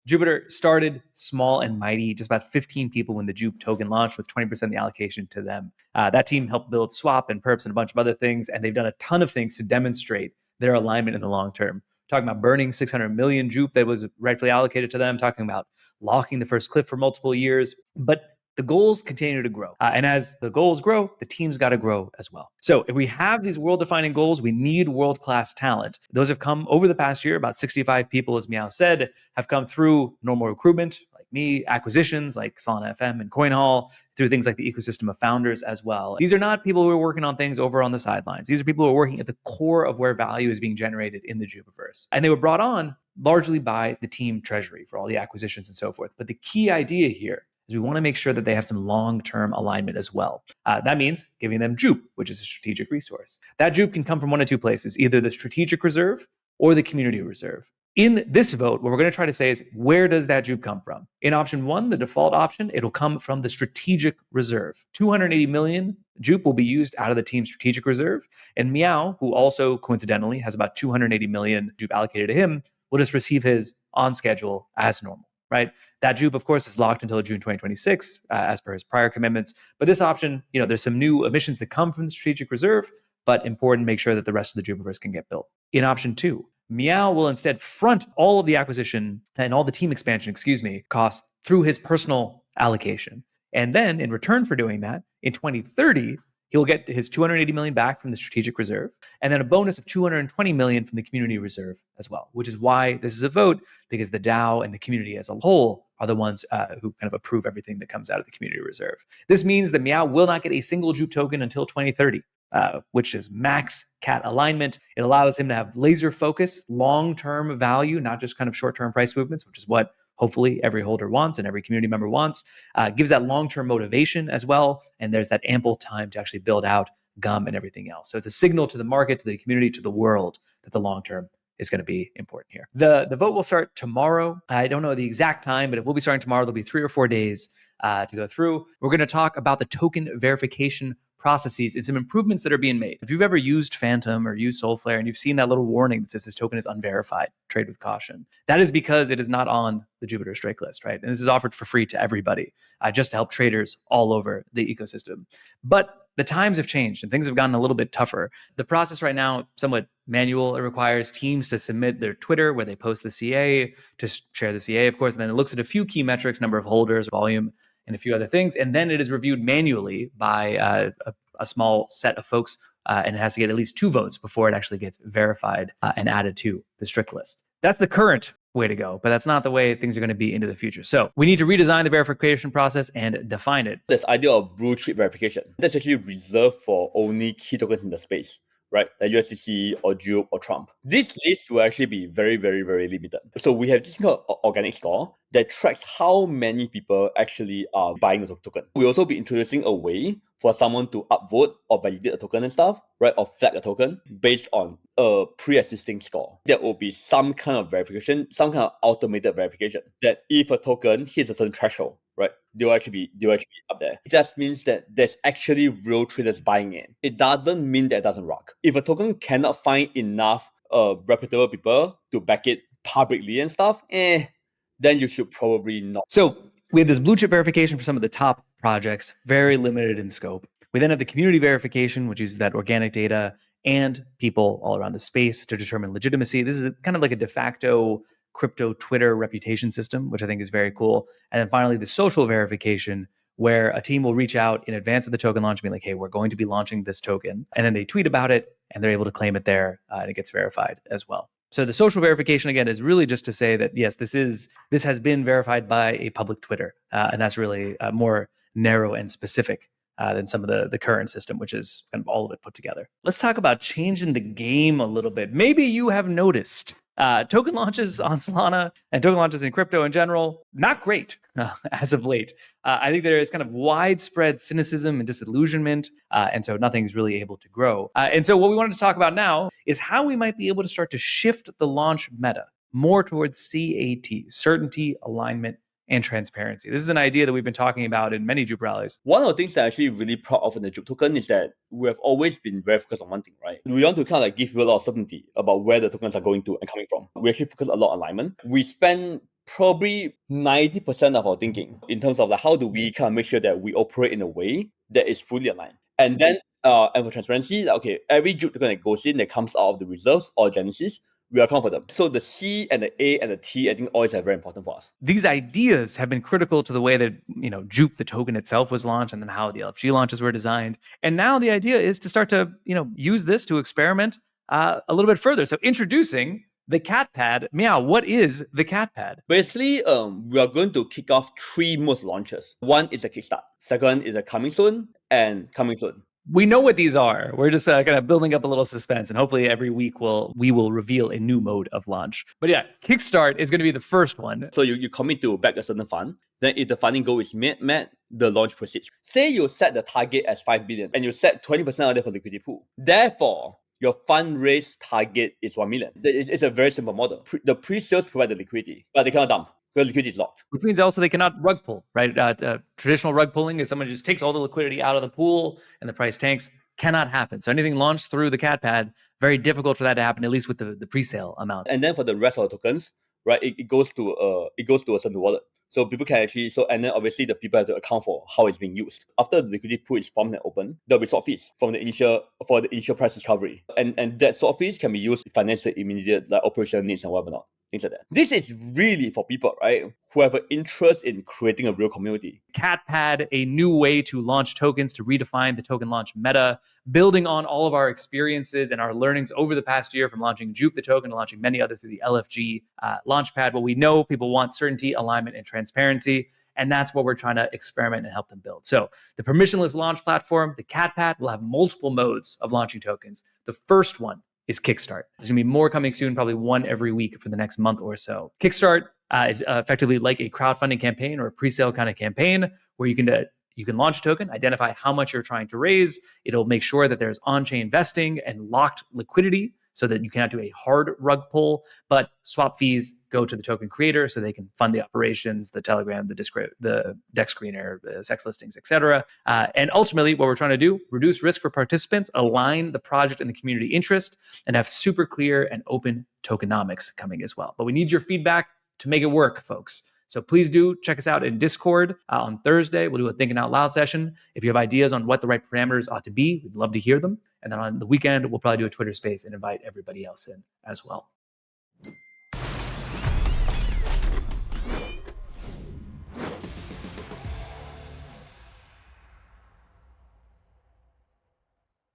Jupiter started small and mighty, just about 15 people when the Jupe token launched, with 20% of the allocation to them. That team helped build Swap and Perps and a bunch of other things, and they've done a ton of things to demonstrate their alignment in the long term. Talking about burning 600 million Jupe that was rightfully allocated to them, talking about locking the first cliff for multiple years. But the goals continue to grow. And as the goals grow, the team's got to grow as well. So if we have these world-defining goals, we need world-class talent. Those have come over the past year. About 65 people, as Meow said, have come through normal recruitment, like me, acquisitions like Solana FM and CoinHall, through things like the ecosystem of founders as well. These are not people who are working on things over on the sidelines. These are people who are working at the core of where value is being generated in the Jupiverse. And they were brought on largely by the team treasury for all the acquisitions and so forth. But the key idea here is we want to make sure that they have some long-term alignment as well. That means giving them Jupe, which is a strategic resource. That Jupe can come from one of two places, either the strategic reserve or the community reserve. In this vote, what we're going to try to say is, where does that Jupe come from? In option one, the default option, it'll come from the strategic reserve. 280 million Jupe will be used out of the team's strategic reserve. And Meow, who also coincidentally has about 280 million Jupe allocated to him, will just receive his on schedule as normal, right? That Jupe, of course, is locked until June 2026, as per his prior commitments. But this option, there's some new emissions that come from the strategic reserve, but important to make sure that the rest of the Jupiverse can get built. In option two, Meow will instead front all of the acquisition and all the team expansion, costs through his personal allocation. And then in return for doing that, in 2030, he'll get his 280 million back from the strategic reserve, and then a bonus of 220 million from the community reserve as well, which is why this is a vote, because the DAO and the community as a whole are the ones who kind of approve everything that comes out of the community reserve. This means that Meow will not get a single Jupe token until 2030. Which is max cat alignment. It allows him to have laser focus, long-term value, not just kind of short-term price movements, which is what hopefully every holder wants and every community member wants. Gives that long-term motivation as well. And there's that ample time to actually build out GUM and everything else. So it's a signal to the market, to the community, to the world that the long-term is going to be important here. The vote will start tomorrow. I don't know the exact time, but it will be starting tomorrow. There'll be 3 or 4 days to go through. We're going to talk about the token verification processes and some improvements that are being made. If you've ever used Phantom or used Solflare and you've seen that little warning that says this token is unverified, trade with caution, that is because it is not on the Jupiter Strike list, right? And this is offered for free to everybody, just to help traders all over the ecosystem. But the times have changed and things have gotten a little bit tougher. The process right now, somewhat manual. It requires teams to submit their Twitter where they post the CA, to share the CA, of course, and then it looks at a few key metrics, number of holders, volume, and a few other things. And then it is reviewed manually by a small set of folks, and it has to get at least 2 votes before it actually gets verified and added to the strict list. That's the current way to go, but that's not the way things are going to be into the future. So we need to redesign the verification process and define it. This idea of blue chip verification, that's actually reserved for only key tokens in the space, right? Like USDC or Jupe or Trump. This list will actually be very, very, very limited. So we have this thing called organic score that tracks how many people actually are buying the token. We'll also be introducing a way for someone to upvote or validate a token and stuff, right? Or flag a token based on a pre-existing score. There will be some kind of verification, some kind of automated verification that if a token hits a certain threshold, right, they'll actually be up there. It just means that there's actually real traders buying in. It doesn't mean that it doesn't rock. If a token cannot find enough reputable people to back it publicly and stuff, then you should probably not. So we have this blue chip verification for some of the top projects, very limited in scope. We then have the community verification, which uses that organic data and people all around the space to determine legitimacy. This is kind of like a de facto crypto Twitter reputation system, which I think is very cool. And then finally, the social verification, where a team will reach out in advance of the token launch and be like, hey, we're going to be launching this token. And then they tweet about it and they're able to claim it there and it gets verified as well. So the social verification, again, is really just to say that, yes, this has been verified by a public Twitter. And that's really more narrow and specific than some of the current system, which is kind of all of it put together. Let's talk about changing the game a little bit. Maybe you have noticed token launches on Solana and token launches in crypto in general, not great as of late. I think there is kind of widespread cynicism and disillusionment, and so nothing's really able to grow. And so what we wanted to talk about now is how we might be able to start to shift the launch meta more towards CAT, certainty, alignment, and transparency. This is an idea that we've been talking about in many Jupe rallies. One of the things that I'm actually really proud of in the Jupe token is that we have always been very focused on one thing, right? We want to kind of like give people a lot of certainty about where the tokens are going to and coming from. We actually focus a lot on alignment. We spend probably 90% of our thinking in terms of like how do we kind of make sure that we operate in a way that is fully aligned. And then and for transparency, like, okay, every juke token that goes in that comes out of the reserves or Genesis, we account for them. So the C and the A and the T, I think always are very important for us. These ideas have been critical to the way that, Jupe, the token itself, was launched, and then how the LFG launches were designed. And now the idea is to start to, use this to experiment a little bit further. So introducing the CatPad. Meow, what is the CatPad? Basically, we are going to kick off 3 most launches. One is a kickstart. Second is a coming soon and coming soon. We know what these are. We're just kind of building up a little suspense, and hopefully every week we will reveal a new mode of launch. But yeah, Kickstart is going to be the first one. So you commit to back a certain fund. Then if the funding goal is met, the launch proceeds. Say you set the target as 5 billion and you set 20% of it for liquidity pool. Therefore, your fundraise target is 1 million. It's a very simple model. The pre-sales provide the liquidity, but they cannot dump because liquidity is locked. Which means also they cannot rug pull, right? Traditional rug pulling is someone who just takes all the liquidity out of the pool and the price tanks. Cannot happen. So anything launched through the CatPad, very difficult for that to happen, at least with the pre-sale amount. And then for the rest of the tokens, right, it goes to a certain wallet. So people can actually, and then obviously the people have to account for how it's being used. After the liquidity pool is formed and open, there'll be swap fees for the initial price discovery. And that swap fees can be used to finance the immediate like operational needs and whatever not. Things like that. This is really for people, right, who have an interest in creating a real community. CatPad, a new way to launch tokens, to redefine the token launch meta, building on all of our experiences and our learnings over the past year from launching Jupe the token to launching many other through the LFG Launchpad. But we know people want certainty, alignment, and transparency. And that's what we're trying to experiment and help them build. So the permissionless launch platform, the CatPad, will have multiple modes of launching tokens. The first one is Kickstart. There's gonna be more coming soon, probably one every week for the next month or so. Kickstart is effectively like a crowdfunding campaign or a pre-sale kind of campaign where you can launch a token, identify how much you're trying to raise. It'll make sure that there's on-chain vesting and locked liquidity so that you cannot do a hard rug pull, but swap fees go to the token creator so they can fund the operations, the Telegram, the deck screener, the sex listings, etc. And ultimately, what we're trying to do, reduce risk for participants, align the project and the community interest, and have super clear and open tokenomics coming as well. But we need your feedback to make it work, folks. So please do check us out in Discord on Thursday. We'll do a thinking out loud session. If you have ideas on what the right parameters ought to be, we'd love to hear them. And then on the weekend, we'll probably do a Twitter space and invite everybody else in as well.